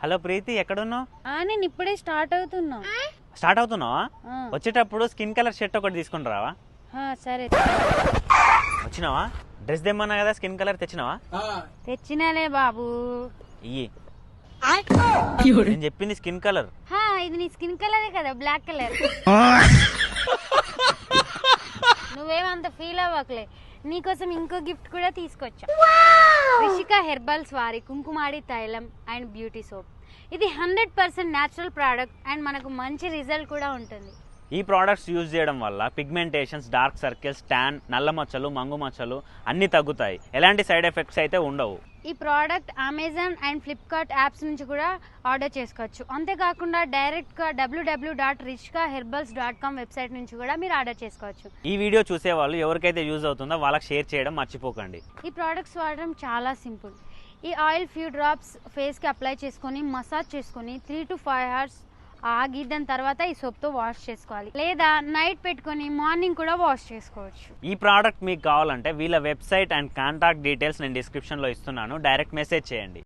Hello ప్రీతి, ఎక్కడున్నావు? నేను ఇప్పుడే స్టార్ట్ అవుతున్నా. స్టార్ట్ అవుతున్నావా? వచ్చేటప్పుడు స్కిన్ కలర్ షర్ట్ ఒకటి తీసుకుని రావా? సరే. వచ్చినావా? డ్రెస్ తెమ్మన్నా కదా, స్కిన్ కలర్ తెచ్చినావా? తెచ్చినాలే బాబు. ఇయ్యి. నేను చెప్పింది స్కిన్ కలర్. ఇది నీ స్కిన్ కలరే కదా, బ్లాక్ కలర్. నువ్వేమంత ఫీల్ అవ్వకలే, నీకోసం ఇంకో గిఫ్ట్ కూడా తీసుకొచ్చా. రిషిక హెర్బల్స్ వారి కుంకుమాడి తైలం అండ్ బ్యూటీ సోప్. ఇది 100% న్యాచురల్ ప్రోడక్ట్ అండ్ మనకు మంచి రిజల్ట్ కూడా ఉంటుంది. ఈ ప్రోడక్ట్స్ యూజ్ చేయడం వల్ల పిగ్మెంటేషన్స్, డార్క్ సర్కిల్స్, ట్యాన్, నల్ల మచ్చలు, మంగు మచ్చలు అన్నీ తగ్గుతాయి. ఎలాంటి సైడ్ ఎఫెక్ట్స్ అయితే ఉండవు. ఈ product Amazon and Flipkart apps నుంచి కూడా ఆర్డర్ చేసుకోవచ్చు. అంతేకాకుండా డైరెక్ట్గా www.rishikaherbals.com వెబ్సైట్ నుంచి కూడా మీరు ఆర్డర్ చేసుకోవచ్చు. ఈ వీడియో చూసే వాళ్ళు ఎవరికైతే యూజ్ అవుతుందో వాళ్ళకి షేర్ చేయడం మర్చిపోకండి. ఈ ప్రోడక్ట్స్ వాడడం చాలా సింపుల్. ఈ ఆయిల్ ఫ్యూ డ్రాప్స్ ఫేస్కి అప్లై చేసుకొని మసాజ్ చేసుకొని 3 to 5 hours ఆగి దాని తర్వాత ఈ సోప్తో వాష్ చేసుకోవాలి, లేదా నైట్ పెట్టుకొని మార్నింగ్ కూడా వాష్ చేసుకోవచ్చు. ఈ ప్రోడక్ట్ మీకు కావాలంటే వీళ్ళ వెబ్సైట్ అండ్ కాంటాక్ట్ డీటెయిల్స్ నేను డిస్క్రిప్షన్లో ఇస్తున్నాను. డైరెక్ట్ మెసేజ్ చేయండి.